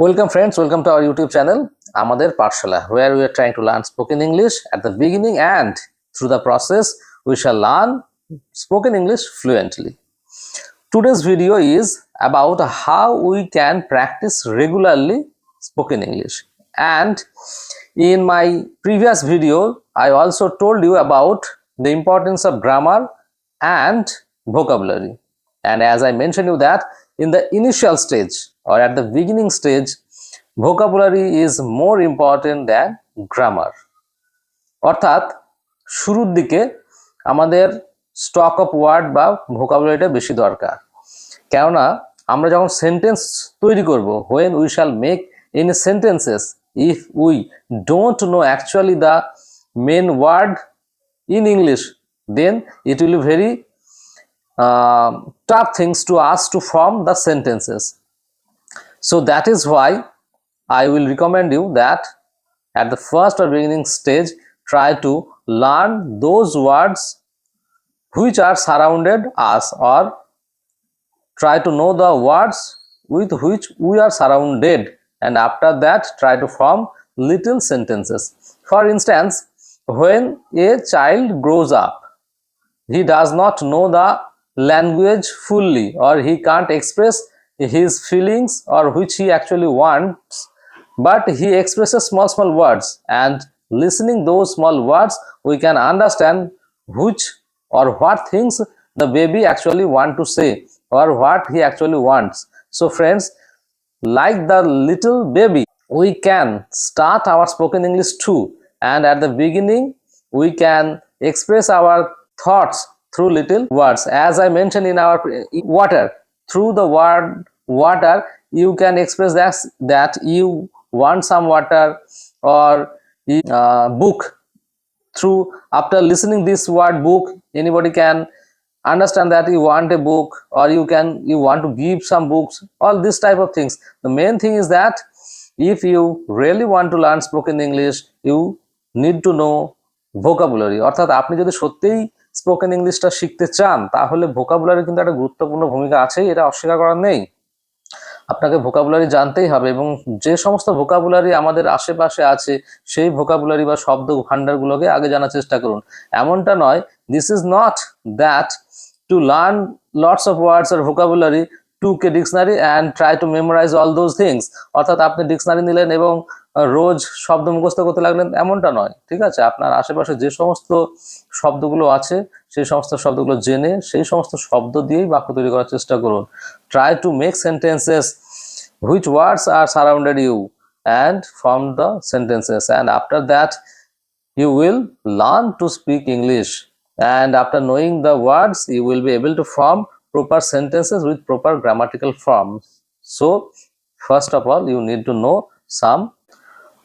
Welcome friends, welcome to our YouTube channel, Amader Pathshala, where we are trying to learn spoken English at the beginning, and through the process we shall learn spoken English fluently. Today's video is about how we can practice regularly spoken English. And in my previous video, I also told you about the importance of grammar and vocabulary. And as I mentioned you that in the initial stage or at the beginning stage, vocabulary is more important than grammar. অর্থাৎ শুরুর দিকে আমাদের stock of word বা ভোকাবুলারিটা বেশি দরকার, কেননা আমরা যখন সেন্টেন্স তৈরি করব, when we shall make any sentences, if we don't know actually the main word in English, then it will be very tough things to us to form the sentences. So that is why I will recommend you that at the first or beginning stage, try to learn those words which are surrounded us, or try to know the words with which we are surrounded, and after that try to form little sentences. For instance, when a child grows up, he does not know the language fully, or he can't express his feelings or which he actually wants, but he expresses small words, and listening those small words we can understand which or what things the baby actually want to say or what he actually wants. So friends, like the little baby, we can start our spoken English too, and at the beginning we can express our thoughts through little words. As I mentioned in our water, through the word water you can express that you want some water, or book. Through after listening this word book, anybody can understand that you want a book, or you want to give some books, all this type of things. The main thing is that if you really want to learn spoken English, you need to know vocabulary. অর্থাৎ আপনি যদি সত্যিই spoken ইংলিশটা শিখতে চান, তাহলে vocabulary কিন্তু একটা গুরুত্বপূর্ণ ভূমিকা আছে, এটা অস্বীকার করার নেই। আপনাকে ভোকাবুলারি জানতেই হবে, এবং যে সমস্ত ভোকাবুলারি আমাদের আশেপাশে আছে সেই ভোকাবুলারি বা শব্দ ভান্ডারগুলোকে আগে জানার চেষ্টা করুন। এমনটা নয়, this is not that to learn lots of words আর ভোকাবুলারি টু কে dictionary and try to memorize all those things. অর্থাৎ আপনি ডিকশনারি নিলেন এবং রোজ শব্দ মুখস্থ করতে লাগলেন, এমনটা নয়। ঠিক আছে, আপনার আশেপাশে যে সমস্ত শব্দগুলো আছে সেই সমস্ত শব্দগুলো জেনে সেই সমস্ত শব্দ দিয়েই বাক্য তৈরি করার চেষ্টা করুন। Try to make sentences which words are surrounded you and form the sentences, and after that you will learn to speak English, and after knowing the words you will be able to form proper sentences with proper grammatical forms. So first of all you need to know some.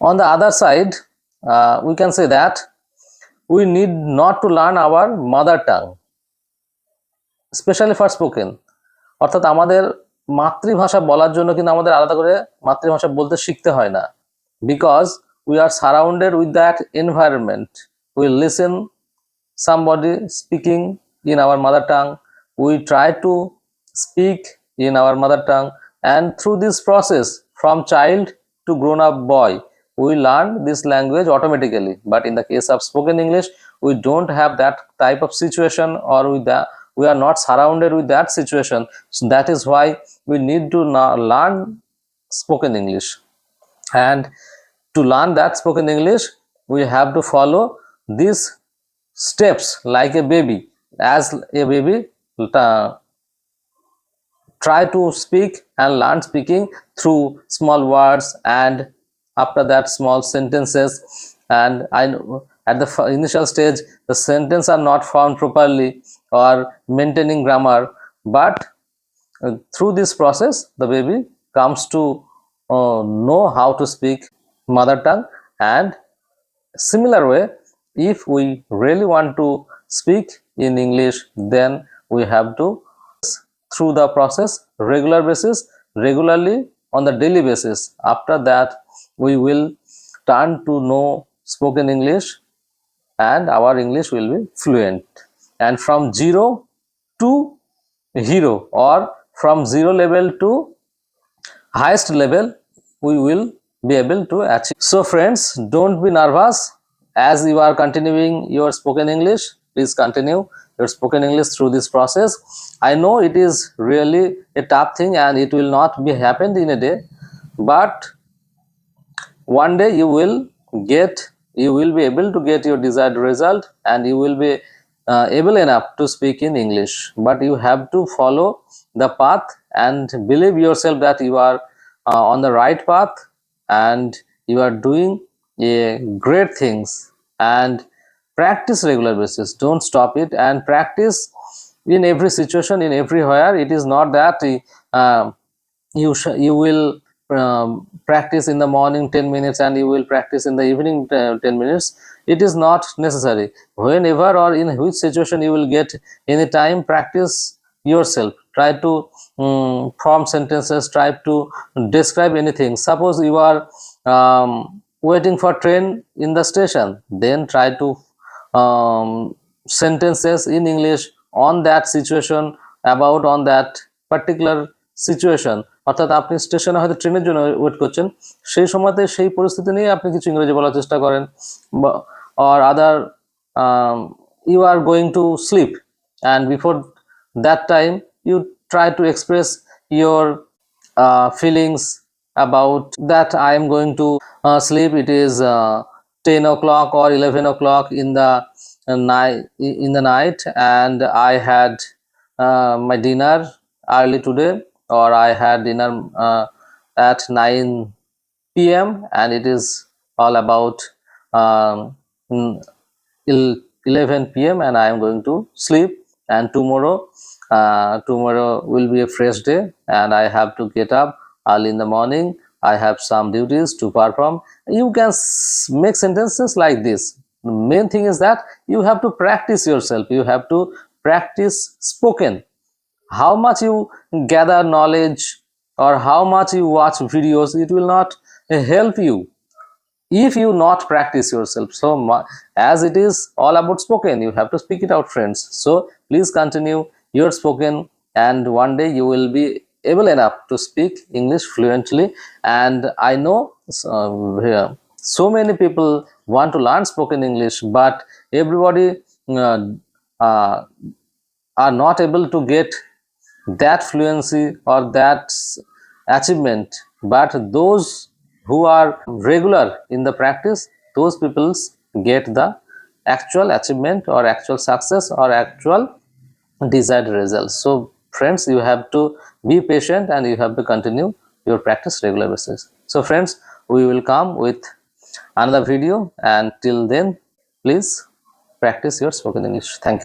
On the other side, we can say that we need not to learn our mother tongue, especially for spoken. অর্থাৎ আমাদের মাতৃভাষা বলার জন্য কিন্তু আমাদের আলাদা করে মাতৃভাষা বলতে শিখতে হয় না, because we are surrounded with that environment. We listen somebody speaking in our mother tongue, we try to speak in our mother tongue, and through this process from child to grown up boy we learn this language automatically. But in the case of spoken English, we don't have that type of situation, or we are not surrounded with that situation. So that is why we need to learn spoken English, and to learn that spoken English we have to follow these steps like a baby. As a baby try to speak and learn speaking through small words, and after that small sentences. And I know at the initial stage the sentence are not formed properly or maintaining grammar, but through this process the baby comes to know how to speak mother tongue. And similar way, if we really want to speak in English, then we have to through the process regularly on the daily basis. After that we will turn to know spoken English, and our English will be fluent. And from zero to hero, or from zero level to highest level, we will be able to achieve. So friends, don't be nervous as you are continuing your spoken English. Please continue your spoken English through this process. I know it is really a tough thing and it will not be happened in a day, but one day you will be able to get your desired result and you will be able enough to speak in English. But you have to follow the path and believe yourself that you are on the right path and you are doing great things, and practice regular basis. Don't stop it and practice in every situation, in everywhere. It is not that you will practice in the morning 10 minutes and you will practice in the evening 10 minutes. It is not necessary. Whenever or in which situation you will get any time, practice yourself. Try to form sentences, try to describe anything. Suppose you are waiting for train in the station, then try to sentences in English on that situation, about on that particular situation. অর্থাৎ আপনি স্টেশনে হয়তো ট্রেনের জন্য wait করছেন, সেই সময়তে সেই পরিস্থিতি নিয়ে আপনি কিছু ইংরেজি বলার চেষ্টা করেন, or other you are going to sleep and before that time you try to express your feelings about that. I am going to sleep. It is 10 o'clock or 11 o'clock in the night and I had my dinner early today, or I had dinner at 9 p.m. and it is all about 11 p.m. and I am going to sleep, and tomorrow will be a fresh day and I have to get up early in the morning. I have some duties to perform. You can make sentences like this. The main thing is that you have to practice yourself. You have to practice spoken. How much you gather knowledge or how much you watch videos, it will not help you if you not practice yourself. So as it is all about spoken, you have to speak it out, friends. So please continue your spoken and one day you will be able enough to speak English fluently. And I know so many people want to learn spoken English, but everybody are not able to get that fluency or that achievement. But those who are regular in the practice, those people get the actual achievement or actual success or actual desired results. So friends, you have to be patient and you have to continue your practice regular basis. So friends, we will come with another video, and till then please practice your spoken English. Thank you.